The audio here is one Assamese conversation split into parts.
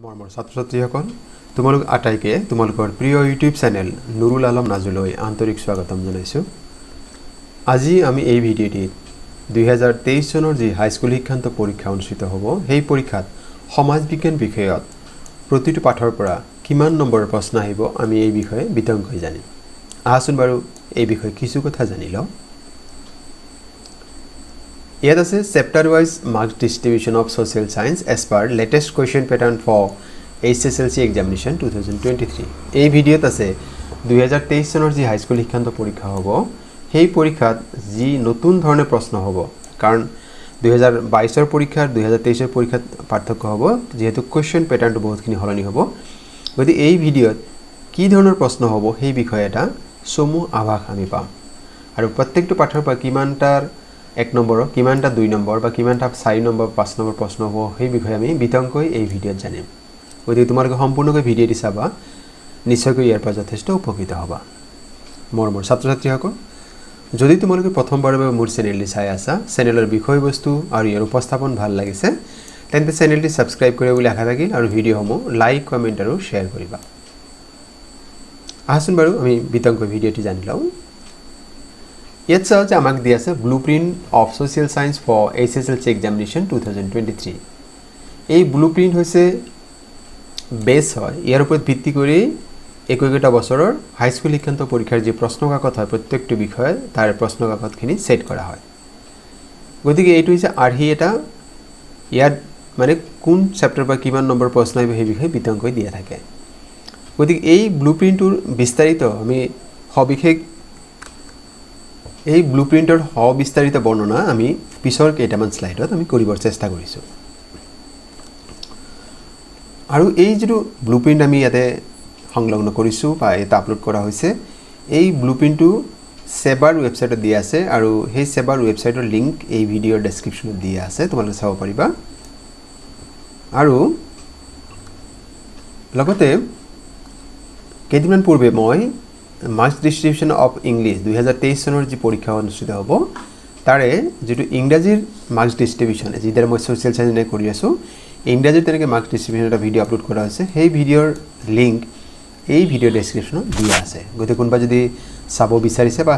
মৰমৰ ছাত্ৰ-ছাত্ৰীসকল তোমালোক আটাইকে তোমালোকৰ প্ৰিয় ইউটিউব চেনেল নুৰুল আলম নাজুলৈ আন্তৰিক স্বাগতম জনাইছোঁ। আজি আমি এই ভিডিঅ'টিত 2023 চনৰ যি হাইস্কুল শিক্ষান্ত পৰীক্ষা অনুষ্ঠিত হ'ব সেই পৰীক্ষাত সমাজ বিজ্ঞান বিষয়ত প্ৰতিটো পাঠৰ পৰা কিমান নম্বৰৰ প্ৰশ্ন আহিব আমি এই বিষয়ে বিতংকৈ জানিম। আহাচোন বাৰু এই বিষয়ে কিছু কথা জানি লওঁ। ইয়াত আছে chapter wise marks distribution of social science as per latest question pattern for HSLC examination 2023। এই ভিডিঅ'ত আছে 2023 চনৰ যি হাইস্কুল শিক্ষান্ত পৰীক্ষা হ'ব সেই পৰীক্ষাত যি নতুন ধৰণৰ প্ৰশ্ন হ'ব, কাৰণ 2022 পৰীক্ষাৰ 2023 পৰীক্ষাত পাৰ্থক্য হ'ব, যিহেতু কুৱেশ্যন পেটাৰ্ণটো বহুতখিনি সলনি হ'ব। গতিকে এই ভিডিঅ'ত কি ধৰণৰ প্ৰশ্ন হ'ব সেই বিষয়ে এটা চমু আভাস আমি পাম, আৰু প্ৰত্যেকটো পাঠৰ পৰা কিমানটাৰ 1 নম্বৰ, কিমানটা 2 নম্বৰ বা কিমানটা 4 নম্বৰ 5 নম্বৰ প্ৰশ্ন হ'ব সেই বিষয়ে আমি বিতংকৈ এই ভিডিঅ'ত জানিম। গতিকে তোমালোকে সম্পূৰ্ণকৈ ভিডিঅ'টি চাবা, নিশ্চয়কৈ ইয়াৰ পৰা যথেষ্ট উপকৃত হ'বা। মৰমৰ ছাত্ৰ-ছাত্ৰীসকল, যদি তোমালোকে প্ৰথমবাৰৰ বাবে মোৰ চেনেলটি চাই আছা, চেনেলৰ বিষয়বস্তু আৰু ইয়াৰ উপস্থাপন ভাল লাগিছে, তেন্তে চেনেলটি ছাবস্ক্ৰাইব কৰিব বুলি আশা থাকিল আৰু ভিডিঅ'সমূহ লাইক, কমেণ্ট আৰু শ্বেয়াৰ কৰিবা। আহাচোন বাৰু আমি বিতংকৈ ভিডিঅ'টি জানি লওঁ। ইয়াত চাওঁ যে আমাক দিয়া আছে blueprint of social science for HSLC examination 2023। এই ব্লু প্ৰিণ্ট হৈছে বেছ হয়, ইয়াৰ ওপৰত ভিত্তি কৰি একৈটা বছৰৰ হাইস্কুল শিক্ষান্ত পৰীক্ষাৰ যি প্ৰশ্নকাকত হয় প্ৰত্যেকটো বিষয়ে তাৰ প্ৰশ্নকাকতখিনি ছেট কৰা হয়। গতিকে এইটো হৈছে আৰ্হি এটা, ইয়াত মানে কোন চেপ্টাৰৰ পৰা কিমান নম্বৰ প্ৰশ্ন আহিব সেই বিষয়ে বিতংকৈ দিয়া থাকে। গতিকে এই ব্লু প্ৰিণ্টটোৰ বিস্তাৰিত আমি সবিশেষ এই ব্লু প্ৰিণ্টৰ সবিস্তাৰিত বৰ্ণনা আমি পিছৰ কেইটামান শ্লাইডত আমি কৰিবৰ চেষ্টা কৰিছোঁ। আৰু এই যিটো ব্লু প্ৰিণ্ট আমি ইয়াতে সংলগ্ন কৰিছোঁ বা এটা আপলোড কৰা হৈছে, এই ব্লু প্ৰিণ্টটো চেবাৰ ৱেবছাইটত দিয়া আছে, আৰু সেই চেবাৰ ৱেবছাইটৰ লিংক এই ভিডিঅ'ৰ ডেছক্ৰিপশ্যনত দিয়া আছে, তোমালোকে চাব পাৰিবা। আৰু লগতে কেইদিনমান পূৰ্বে মই মাৰ্কছ ডিষ্ট্ৰিবিউশ্যন অফ ইংলিছ 2023 চনৰ যি পৰীক্ষা অনুষ্ঠিত হ'ব তাৰে যিটো ইংৰাজীৰ মাৰ্কছ ডিষ্ট্ৰিবিউশ্যন, যিদৰে মই ছ'চিয়েল ছায়েন্স কৰি আছোঁ, ইংৰাজীত তেনেকৈ মাৰ্কছ ডিষ্ট্ৰিবিউশ্যন এটা ভিডিঅ' আপলোড কৰা হৈছে, সেই ভিডিঅ'ৰ লিংক এই ভিডিঅ' ডেছক্ৰিপশ্যনত দিয়া আছে। গতিকে কোনোবা যদি চাব বিচাৰিছে বা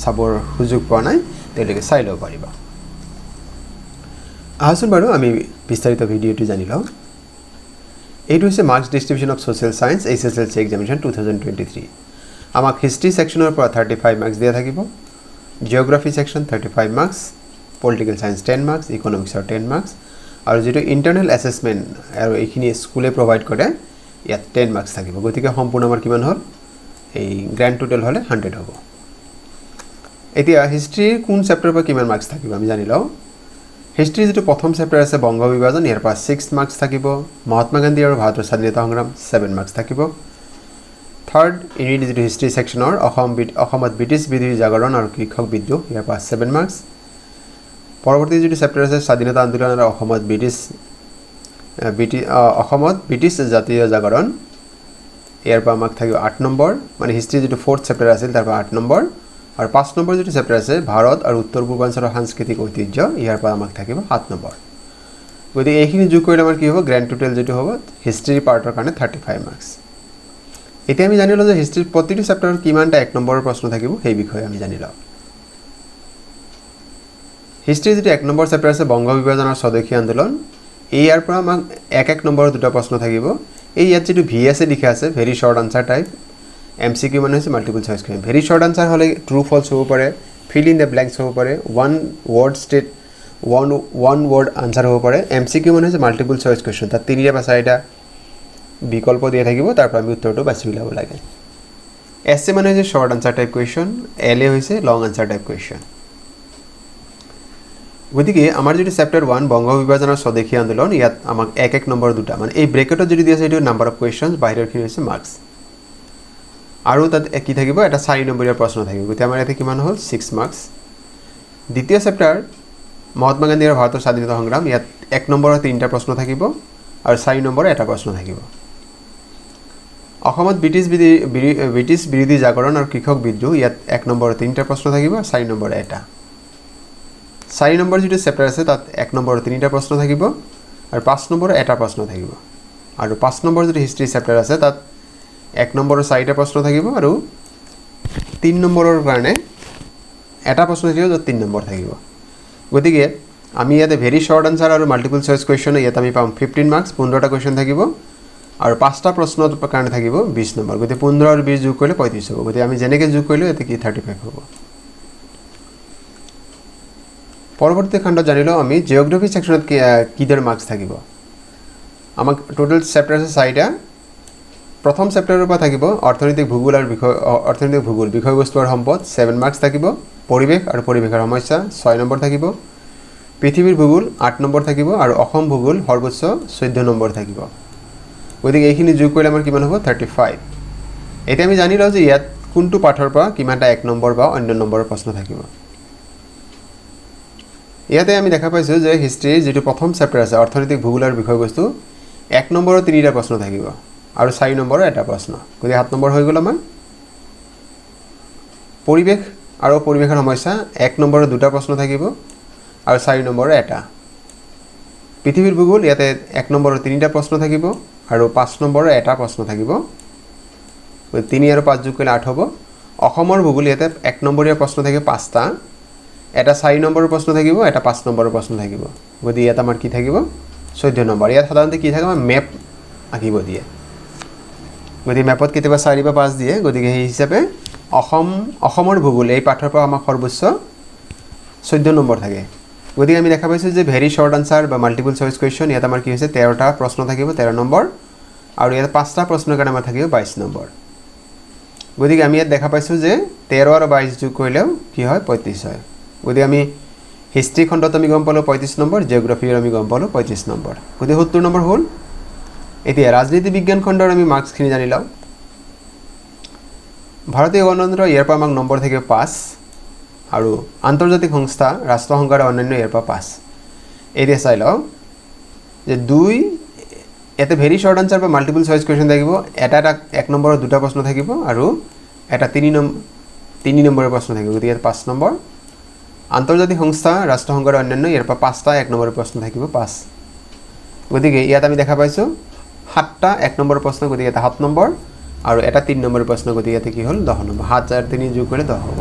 চাবৰ সুযোগ পোৱা নাই তেওঁলোকে চাই ল'ব পাৰিবা। আহাচোন বাৰু আমি বিস্তাৰিত ভিডিঅ'টো জানি লওঁ। এইটো হৈছে marks distribution of social science HSLC examination 2023। আমাক হিষ্ট্ৰী ছেকশ্যনৰ পৰা 35 মাৰ্কছ দিয়া থাকিব, geography section 35 marks, political science 10 marks, ইকনমিক্সৰ 10 মাৰ্কছ, আৰু যিটো ইণ্টাৰনেল এছেছমেণ্ট আৰু এইখিনি স্কুলে প্ৰভাইড কৰে ইয়াত 10 মাৰ্কছ থাকিব। গতিকে সম্পূৰ্ণ আমাৰ কিমান হ'ল, এই গ্ৰেণ্ড টোটেল হ'লে 100 হ'ব। এতিয়া হিষ্ট্ৰীৰ কোন চেপ্টাৰৰ পৰা কিমান মাৰ্কছ থাকিব আমি জানি লওঁ। হিষ্ট্ৰীৰ যিটো প্ৰথম চেপ্টাৰ আছে বংগ বিভাজন, ইয়াৰ পৰা 6 মাৰ্কছ থাকিব। মহাত্মা গান্ধী আৰু ভাৰতৰ স্বাধীনতা সংগ্ৰাম 7 মাৰ্কছ থাকিব। থাৰ্ড ইউনিট যিটো হিষ্ট্ৰী ছেকশ্যনৰ অসমত ব্ৰিটিছ বিৰোধী জাগৰণ আৰু কৃষক বিদ্ৰোহ, ইয়াৰ পৰা 7 মাৰ্কছ। পৰৱৰ্তী যিটো চেপ্টাৰ আছে স্বাধীনতা আন্দোলন আৰু অসমত ব্ৰিটিছ জাতীয় জাগৰণ, ইয়াৰ পৰা আমাক থাকিব 8 নম্বৰ, মানে হিষ্ট্ৰীৰ যিটো 4th চেপ্টাৰ আছিল তাৰ পৰা 8 নম্বৰ। আৰু 5 নম্বৰ যিটো চেপ্টাৰ আছে ভাৰত আৰু উত্তৰ পূৰ্বাঞ্চলৰ সাংস্কৃতিক ঐতিহ্য, ইয়াৰ পৰা আমাক থাকিব 7 নম্বৰ। গতিকে এইখিনি যোগ কৰিলে আমাৰ কি হ'ব, গ্ৰেণ্ড টোটেল যিটো হ'ব হিষ্ট্ৰীৰ পাৰ্টৰ কাৰণে 35 মাৰ্কছ। এতিয়া আমি জানি লওঁ যে হিষ্ট্ৰীৰ প্ৰতিটো চেপ্টাৰত কিমানটা 1 নম্বৰৰ প্ৰশ্ন থাকিব সেই বিষয়ে আমি জানি লওঁ। হিষ্ট্ৰীৰ যিটো 1 নম্বৰ চেপ্টাৰ আছে বংগ বিভাজনৰ স্বদেশী আন্দোলন, ইয়াৰ পৰা আমাক 1 নম্বৰৰ 2টা প্ৰশ্ন থাকিব। এই ইয়াত যিটো VS লিখা আছে very short answer type, MCQ মানে হৈছে multiple choice question. Very short answer হ'লে ট্ৰু ফল্ছ হ'ব পাৰে, ফিল ইন দ্য ব্লেংকছ হ'ব পাৰে, ওৱান ৱৰ্ড আনচাৰ হ'ব পাৰে। MCQ মানে হৈছে মাল্টিপল চইচ কুৱেশ্যন, তাত 3টা বা 4টা বিকল্প দিয়া থাকিব, তাৰ পৰা আমি উত্তৰটো বাছি উলিয়াব লাগে। SA মানে হৈছে short answer type question, LA হৈছে লং আনচাৰ টাইপ কুৱেশ্যন। গতিকে আমাৰ যিটো চেপ্টাৰ 1 বংগ বিভাজনৰ স্বদেশী আন্দোলন, ইয়াত আমাক 1 নম্বৰ 2টা, মানে এই ব্ৰেকেটত যদি দিয়া আছে এইটো নাম্বাৰ অফ কুৱেশ্যনছ, বাহিৰৰখিনি হৈছে মাৰ্কছ। আৰু তাত কি থাকিব, এটা 4 নম্বৰীয়া প্ৰশ্ন থাকিব। গতিকে আমাৰ ইয়াতে কিমান হ'ল, 6 মাৰ্কছ। দ্বিতীয় চেপ্টাৰ মহাত্মা গান্ধী আৰু ভাৰতৰ স্বাধীনতা সংগ্ৰাম, ইয়াত 1 নম্বৰৰ 3টা প্ৰশ্ন থাকিব আৰু 4 নম্বৰৰ এটা প্ৰশ্ন থাকিব। অসমত ব্ৰিটিছ বিৰোধী জাগৰণ আৰু কৃষক বিদ্ৰোহ, ইয়াত 1 নম্বৰৰ 3টা প্ৰশ্ন থাকিব, 4 নম্বৰ এটা। 4 নম্বৰ যিটো চেপ্টাৰ আছে তাত 1 নম্বৰৰ 3টা প্ৰশ্ন থাকিব আৰু 5 নম্বৰৰ এটা প্ৰশ্ন থাকিব। আৰু 5 নম্বৰ যদি হিষ্ট্ৰী চেপ্টাৰ আছে তাত 1 নম্বৰৰ 4টা প্ৰশ্ন থাকিব আৰু 3 নম্বৰৰ কাৰণে এটা প্ৰশ্ন থাকিব য'ত 3 নম্বৰ থাকিব গতিকে আমি ইয়াতে ভেৰি শৰ্ট আনসাৰ আৰু মাল্টিপল চয়েস কোৱেশ্চন ইয়াত আমি পাম 15 মাৰ্কস 15টা কোৱেশ্চন থাকিব আৰু 5টা প্ৰশ্নৰ কাৰণে থাকিব 20 নম্বৰ গতিকে 15 আৰু 20 যোগ কৰিলে 35 হ'ব গতিকে আমি যেনেকৈ যোগ কৰিলো এতে কি 35 হ'ব পৰৱৰ্তী খণ্ড জানিলো আমি জিওগ্ৰাফি সেকশনত কিদৰ মাৰ্কস থাকিব আমাক টোটাল চেপ্টাৰ আছে 4টা প্ৰথম চেপ্টাৰৰ পৰা থাকিব অৰ্থনৈতিক ভূগোল আৰু বিষয়বস্তু আৰু সম্পদ 7 মাৰ্কস থাকিব পৰিৱেশ আৰু পৰিৱেশৰ সমস্যা 6 নম্বৰ থাকিব পৃথিৱীৰ ভূগোল 8 নম্বৰ থাকিব আৰু অসম ভূগোল সৰ্বোচ্চ 14 নম্বৰ থাকিব গতিকে এইখিনি যোগ কৰিলে আমাৰ কিমান হ'ব 35 এতিয়া আমি জানি লও যে ইয়াত কোনটো পাঠৰ পৰা কিমানটা 1 নম্বৰ বা অন্য নম্বৰৰ প্ৰশ্ন থাকিব ইয়াতে আমি দেখা পাইছো যে হিষ্ট্ৰীৰ যেটো প্ৰথম চেপ্টাৰ আছে অৰ্থনৈতিক ভূগোল আৰু বিষয়বস্তু 1 নম্বৰৰ 3টা প্ৰশ্ন থাকিব আৰু 4 নম্বৰৰ এটা প্ৰশ্ন গতিকে 7 নম্বৰ হৈ গ'ল আমাৰ পৰিৱেশ আৰু পৰিৱেশৰ সমস্যা 1 নম্বৰৰ 2টা প্ৰশ্ন থাকিব আৰু 4 নম্বৰৰ এটা পৃথিৱীৰ ভূগোল ইয়াতে 1 নম্বৰৰ 3টা প্ৰশ্ন থাকিব আৰু 5 নম্বৰৰ এটা প্ৰশ্ন থাকিব 3 আৰু 5 যোগ কৰিলে 8 হ'ব অসমৰ ভূগোল ইয়াতে 1 নম্বৰীয়া প্ৰশ্ন থাকিব 5টা এটা 4 নম্বৰৰ প্ৰশ্ন থাকিব এটা 5 নম্বৰৰ প্ৰশ্ন থাকিব গতিকে ইয়াত আমাৰ কি থাকিব 14 নম্বৰ ইয়াত সাধাৰণতে কি থাকে আমাৰ মেপ আঁকিব দিয়ে গতিকে মেপত কেতিয়াবা 4 বা 5 দিয়ে গতিকে এই হিচাপে অসমৰ ভূগোল এই পাঠৰ পৰা আমাৰ সৰ্বোচ্চ 14 নম্বৰ থাকে গতিকে আমি দেখা পাইছো যে ভেৰি শৰ্ট আনসাৰ বা মাল্টিপল চয়েস কোৱেশ্চন ইয়াত আমাৰ কি হৈছে 13টা প্ৰশ্ন থাকিব 13 নম্বৰ আৰু ইয়াত 5টা প্ৰশ্নৰ কাৰণে আমাৰ থাকিব 22 নম্বৰ গতিকে আমি ইয়াত দেখা পাইছো যে 13 আৰু 22 যোগ কৰিলেও কি হয় 35 হয় গতিকে আমি হিষ্ট্ৰী খণ্ডত আমি গম পালো 35 নম্বৰ জিওগ্ৰাফিৰ আমি গম পালো 35 নম্বৰ গতিকে 70 নম্বৰ হ'ল এতিয়া ৰাজনীতি বিজ্ঞান খণ্ডৰ আমি মাৰ্কস খিনি জানি লও ভাৰতীয় গণতন্ত্ৰ ইয়াৰ পৰা আমাক নম্বৰ থাকিব 5 আৰু আন্তৰ্জাতিক সংস্থা ৰাষ্ট্ৰসংঘ আৰু অন্যান্য ইয়াৰ পৰা 5 এতিয়া চাই লও যে 2 এতে ভেৰি শৰ্ট আনসাৰ বা মাল্টিপল চয়েস কোৱেশ্চন থাকিব এটা 1 নম্বৰৰ 2টা প্ৰশ্ন থাকিব আৰু এটা 3 নম্বৰৰ প্ৰশ্ন থাকিব গতিকে 5 নম্বৰ আন্তৰ্জাতিক সংস্থা ৰাষ্ট্ৰসংঘ আৰু অন্যান্য ইয়াৰ পৰা 5টা 1 নম্বৰৰ প্ৰশ্ন থাকিব 5 গতিকে ইয়াত আমি দেখা পাইছো 7টা 1 নম্বৰৰ প্ৰশ্ন গতিকে এটা 7 নম্বৰ আৰু এটা 3 নম্বৰৰ প্ৰশ্ন গতিকে ইয়াতে কি হ'ল 10 নম্বৰ 7 আৰু 3 যোগ কৰিলে 10 হ'ব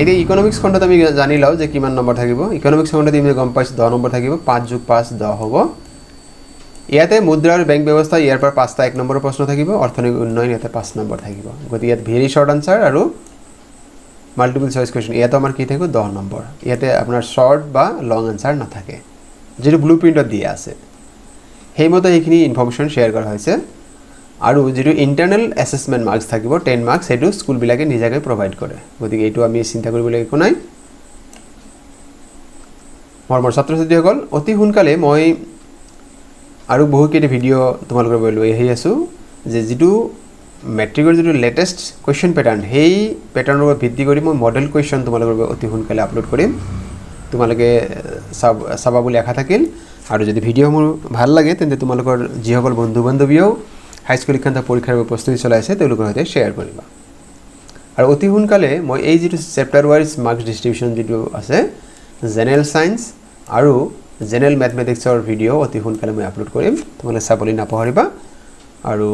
এতিয়া ইকোনমিক্স খণ্ডত আমি জানি লও যে কিমান নম্বৰ থাকিব ইকোনমিক্স খণ্ডত আমি গম পাইছো 10 নম্বৰ থাকিব 5 যোগ 5 10 হ'ব ইয়াতে মুদ্ৰা আৰু বেংক ব্যৱস্থা ইয়াৰ পৰা 5টা 1 নম্বৰৰ প্ৰশ্ন থাকিব অৰ্থনৈতিক উন্নয়ন ইয়াতে 5 নম্বৰ থাকিব গতিকে ইয়াত ভেৰি শৰ্ট আনসাৰ আৰু মাল্টিপল চয়েস কোৱেশ্চন ইয়াতে আমাৰ কি থাকিব 10 নম্বৰ ইয়াতে আপোনাৰ শৰ্ট বা লং আনসাৰ নাথাকে যেটো ব্লুপ্ৰিন্টত দিয়া আছে হেইমতে এইখিনি ইনফৰমেশন শেয়াৰ কৰা হৈছে আৰু যেটো ইন্টাৰনাল অ্যাসেসমেন্ট মাৰ্কস থাকিব 10 মাৰ্কস এটো স্কুল বিলাকে নিজাকৈ প্ৰভাইড কৰে গতিকে এটো আমি চিন্তা কৰিবলৈ একো নাই মোৰ ছাত্ৰ-ছাত্ৰীসকল অতি সোনকালে মই আৰু বহু কেইটা ভিডিও তোমালোকৰ বাবে লৈ আহি আছো যে যেটো মেট্ৰিকৰ যেটো লেটেষ্ট কোৱেশ্চন প্যাটাৰ্ন হেই প্যাটাৰ্নৰ ওপৰত ভিত্তি কৰি মই মডেল কোৱেশ্চন তোমালোকৰ বাবে অতি সোনকালে আপলোড কৰিম তোমালোকে চাবা বুলি আশা থাকিল আৰু যদি ভিডিও মোৰ ভাল লাগে তেন্তে তোমালোকৰ যিসকল বন্ধু-বান্ধৱীও হাই স্কুল শিক্ষান্ত পৰীক্ষাৰ প্ৰস্তুতি চলাইছে তেওঁলোকৰ সৈতে শেয়াৰ কৰিবা আৰু অতি সোনকালে মই এই যেটো চেপ্টাৰ ওয়াইজ মাৰ্কস ডিস্ট্ৰিবিউচন যেটো আছে জেনাৰেল সায়েন্স আৰু জেনাৰেল ম্যাথমেটিক্সৰ ভিডিও অতি সোনকালে মই আপলোড কৰিম তোমালোকে চাবলৈ নাপাহৰিবা আৰু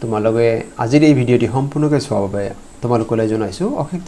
তোমালোকে আজিৰ এই ভিডিওটি সম্পূৰ্ণকৈ চোৱাৰ বাবে তোমালোকলৈ জনাইছো অশেষ